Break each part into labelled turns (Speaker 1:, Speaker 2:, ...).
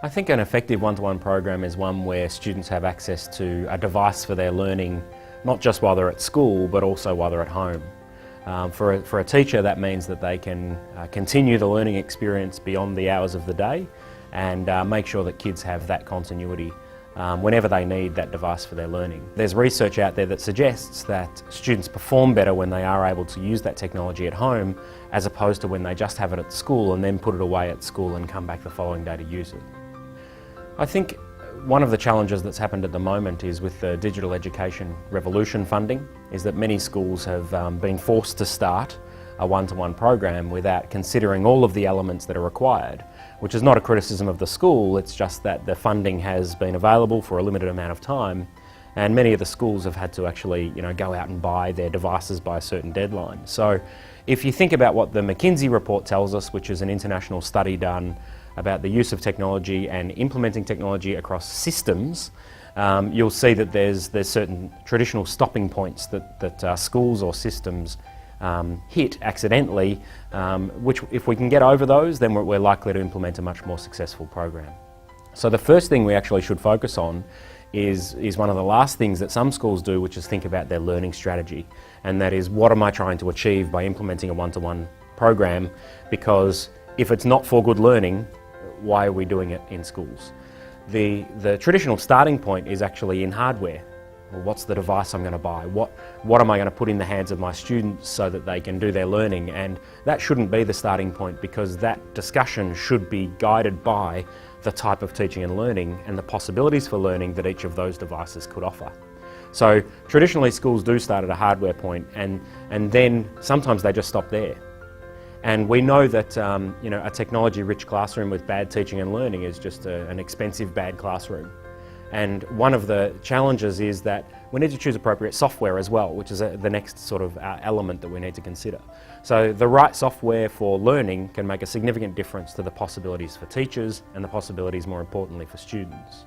Speaker 1: I think an effective one-to-one program is one where students have access to a device for their learning, not just while they're at school, but also while they're at home. For a teacher, that means that they can continue the learning experience beyond the hours of the day and make sure that kids have that continuity whenever they need that device for their learning. There's research out there that suggests that students perform better when they are able to use that technology at home as opposed to when they just have it at school and then put it away at school and come back the following day to use it. I think one of the challenges that's happened at the moment is with the Digital Education Revolution funding, is that many schools have been forced to start a one-to-one program without considering all of the elements that are required, which is not a criticism of the school, it's just that the funding has been available for a limited amount of time and many of the schools have had to actually go out and buy their devices by a certain deadline. So if you think about what the McKinsey report tells us, which is an international study done about the use of technology and implementing technology across systems, you'll see that there's certain traditional stopping points that schools or systems hit accidentally, which if we can get over those, then we're likely to implement a much more successful program. So the first thing we actually should focus on is one of the last things that some schools do, which is think about their learning strategy. And that is, what am I trying to achieve by implementing a one-to-one program? Because if it's not for good learning, why are we doing it in schools? The traditional starting point is actually in hardware. Well, what's the device I'm going to buy? What am I going to put in the hands of my students so that they can do their learning? And that shouldn't be the starting point, because that discussion should be guided by the type of teaching and learning and the possibilities for learning that each of those devices could offer. So traditionally schools do start at a hardware point and then sometimes they just stop there. And we know that a technology-rich classroom with bad teaching and learning is just an expensive, bad classroom. And one of the challenges is that we need to choose appropriate software as well, which is the next sort of element that we need to consider. So the right software for learning can make a significant difference to the possibilities for teachers and the possibilities, more importantly, for students.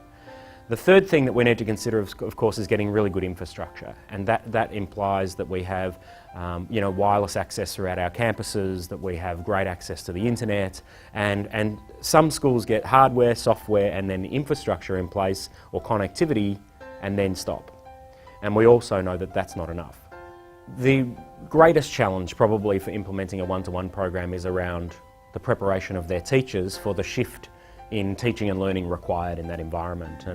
Speaker 1: The third thing that we need to consider, of course, is getting really good infrastructure, and that implies that we have wireless access throughout our campuses, that we have great access to the internet, and some schools get hardware, software and then infrastructure in place or connectivity and then stop. And we also know that that's not enough. The greatest challenge probably for implementing a one-to-one program is around the preparation of their teachers for the shift in teaching and learning required in that environment.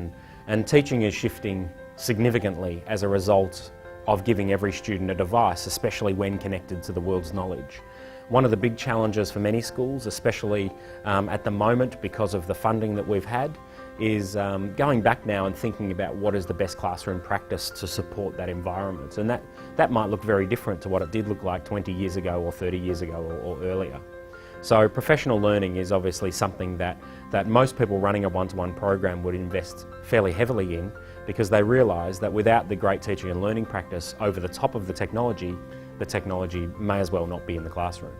Speaker 1: And teaching is shifting significantly as a result of giving every student a device, especially when connected to the world's knowledge. One of the big challenges for many schools, especially at the moment because of the funding that we've had, is going back now and thinking about what is the best classroom practice to support that environment. And that might look very different to what it did look like 20 years ago or 30 years ago or earlier. So professional learning is obviously something that most people running a one-to-one program would invest fairly heavily in, because they realise that without the great teaching and learning practice over the top of the technology may as well not be in the classroom.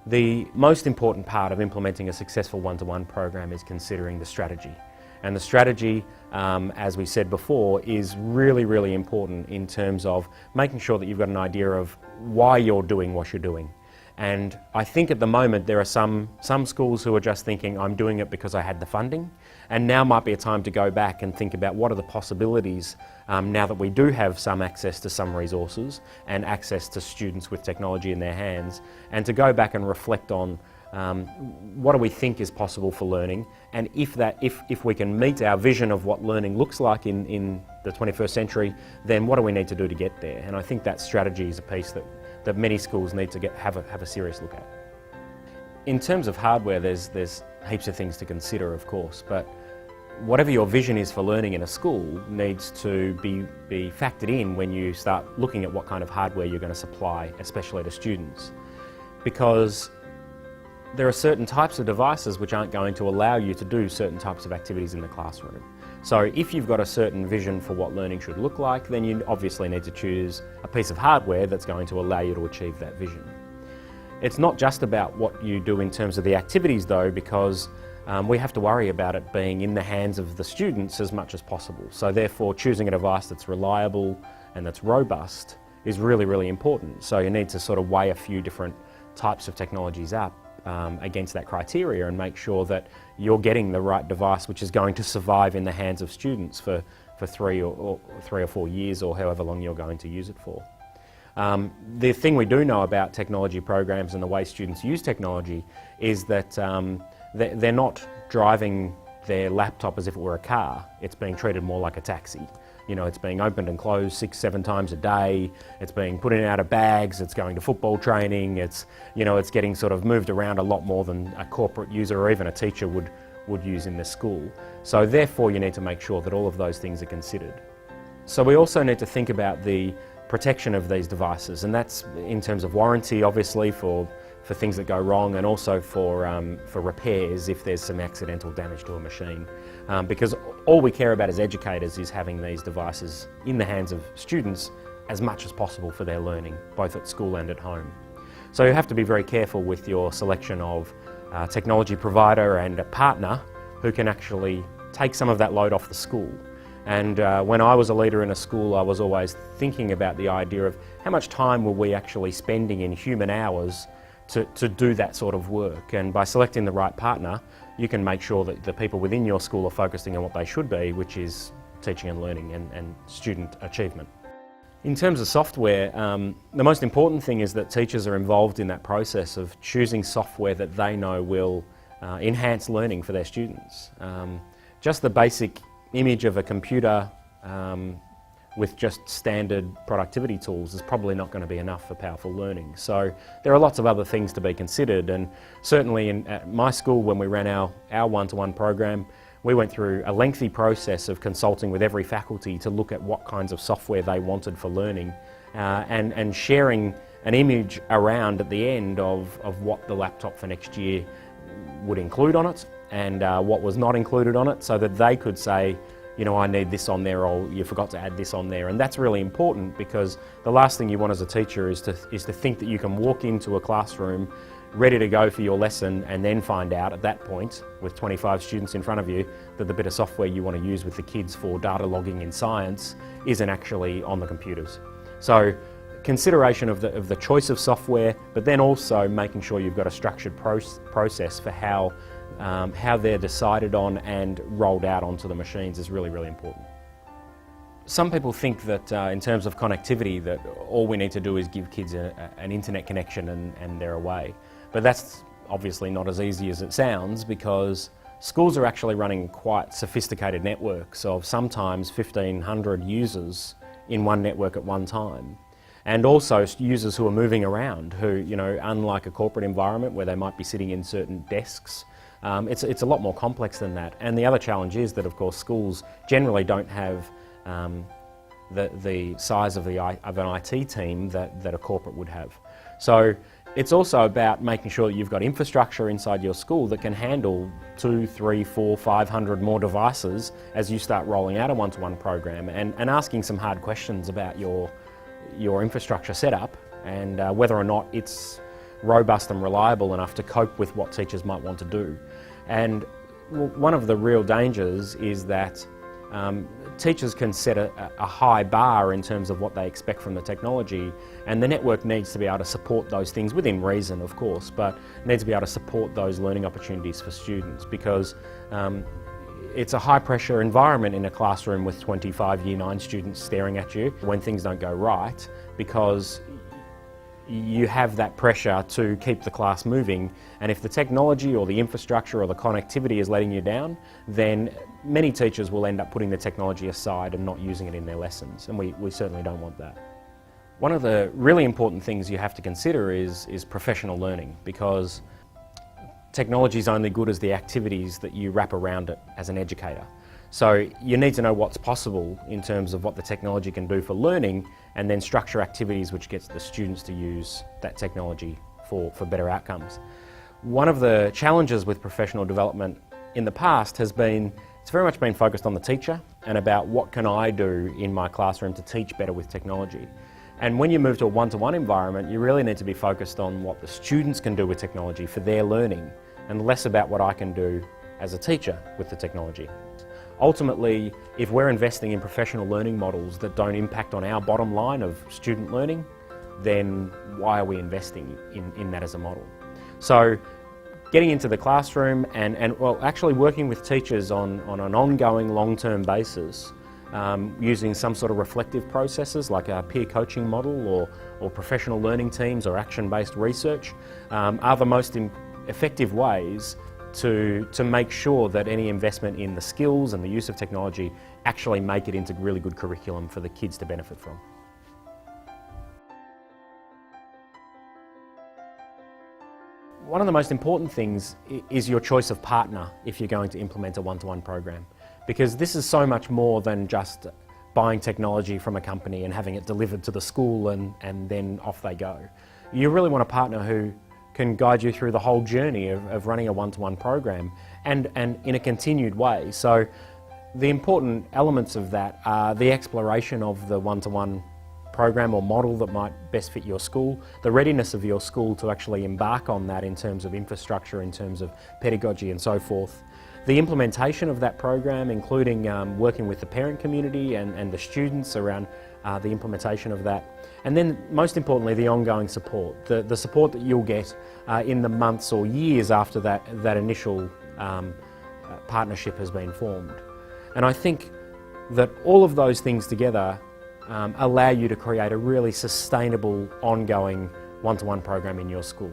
Speaker 1: The most important part of implementing a successful one-to-one program is considering the strategy. And the strategy, as we said before, is really, really important in terms of making sure that you've got an idea of why you're doing what you're doing. And I think at the moment there are some schools who are just thinking, I'm doing it because I had the funding, and now might be a time to go back and think about what are the possibilities now that we do have some access to some resources and access to students with technology in their hands, and to go back and reflect on what do we think is possible for learning, and if we can meet our vision of what learning looks like in the 21st century, then what do we need to do to get there? And I think that strategy is a piece that many schools need to have a serious look at. In terms of hardware, there's heaps of things to consider, of course, but whatever your vision is for learning in a school needs to be factored in when you start looking at what kind of hardware you're going to supply, especially to students. Because there are certain types of devices which aren't going to allow you to do certain types of activities in the classroom. So if you've got a certain vision for what learning should look like, then you obviously need to choose a piece of hardware that's going to allow you to achieve that vision. It's not just about what you do in terms of the activities though, because we have to worry about it being in the hands of the students as much as possible. So therefore choosing a device that's reliable and that's robust is really, really important. So you need to sort of weigh a few different types of technologies up against that criteria and make sure that you're getting the right device which is going to survive in the hands of students for 3 or 4 years or however long you're going to use it for. The thing we do know about technology programs and the way students use technology is that they're not driving their laptop as if it were a car. It's being treated more like a taxi. You know, it's being opened and closed 6-7 times a day. It's being put in and out of bags. It's going to football training. It's getting sort of moved around a lot more than a corporate user or even a teacher would use in the school. So therefore you need to make sure that all of those things are considered. So we also need to think about the protection of these devices, and that's in terms of warranty, obviously, for things that go wrong, and also for repairs if there's some accidental damage to a machine. Because all we care about as educators is having these devices in the hands of students as much as possible for their learning, both at school and at home. So you have to be very careful with your selection of a technology provider and a partner who can actually take some of that load off the school. And when I was a leader in a school, I was always thinking about the idea of how much time were we actually spending in human hours to do that sort of work. And by selecting the right partner, you can make sure that the people within your school are focusing on what they should be, which is teaching and learning and student achievement. In terms of software, the most important thing is that teachers are involved in that process of choosing software that they know will enhance learning for their students. Just the basic image of a computer with just standard productivity tools is probably not going to be enough for powerful learning. So there are lots of other things to be considered, and certainly at my school when we ran our one-to-one program, we went through a lengthy process of consulting with every faculty to look at what kinds of software they wanted for learning and sharing an image around at the end of what the laptop for next year would include on it and what was not included on it, so that they could say, you know, I need this on there, or you forgot to add this on there. And that's really important, because the last thing you want as a teacher is to think that you can walk into a classroom ready to go for your lesson and then find out at that point, with 25 students in front of you, that the bit of software you want to use with the kids for data logging in science isn't actually on the computers. So consideration of the choice of software, but then also making sure you've got a structured process for how they're decided on and rolled out onto the machines is really, really important. Some people think that in terms of connectivity, that all we need to do is give kids an internet connection and they're away. But that's obviously not as easy as it sounds, because schools are actually running quite sophisticated networks of sometimes 1,500 users in one network at one time. And also users who are moving around, who, you know, unlike a corporate environment where they might be sitting in certain desks, it's a lot more complex than that. And the other challenge is that, of course, schools generally don't have the size of an IT team that a corporate would have. So it's also about making sure that you've got infrastructure inside your school that can handle 200, 300, 400, 500 more devices as you start rolling out a one-to-one program, and asking some hard questions about your infrastructure setup and whether or not it's robust and reliable enough to cope with what teachers might want to do. And one of the real dangers is that teachers can set a high bar in terms of what they expect from the technology, and the network needs to be able to support those things within reason, of course, but needs to be able to support those learning opportunities for students, because it's a high pressure environment in a classroom with 25 Year 9 students staring at you when things don't go right, because you have that pressure to keep the class moving, and if the technology or the infrastructure or the connectivity is letting you down, then many teachers will end up putting the technology aside and not using it in their lessons, and we certainly don't want that. One of the really important things you have to consider is professional learning, because technology is only good as the activities that you wrap around it as an educator. So you need to know what's possible in terms of what the technology can do for learning, and then structure activities which gets the students to use that technology for better outcomes. One of the challenges with professional development in the past has been, it's very much been focused on the teacher and about what can I do in my classroom to teach better with technology. And when you move to a one-to-one environment, you really need to be focused on what the students can do with technology for their learning, and less about what I can do as a teacher with the technology. Ultimately, if we're investing in professional learning models that don't impact on our bottom line of student learning, then why are we investing in that as a model? So getting into the classroom and well, actually working with teachers on an ongoing long-term basis, using some sort of reflective processes like a peer coaching model or professional learning teams or action-based research are the most effective ways to make sure that any investment in the skills and the use of technology actually make it into really good curriculum for the kids to benefit from. One of the most important things is your choice of partner if you're going to implement a one-to-one program, because this is so much more than just buying technology from a company and having it delivered to the school and then off they go. You really want a partner who can guide you through the whole journey of running a one-to-one program and in a continued way. So the important elements of that are the exploration of the one-to-one program or model that might best fit your school, the readiness of your school to actually embark on that in terms of infrastructure, in terms of pedagogy and so forth, the implementation of that program, including working with the parent community and the students around the implementation of that, and then most importantly the ongoing support, the support that you'll get in the months or years after that initial partnership has been formed. And I think that all of those things together allow you to create a really sustainable, ongoing one-to-one program in your school.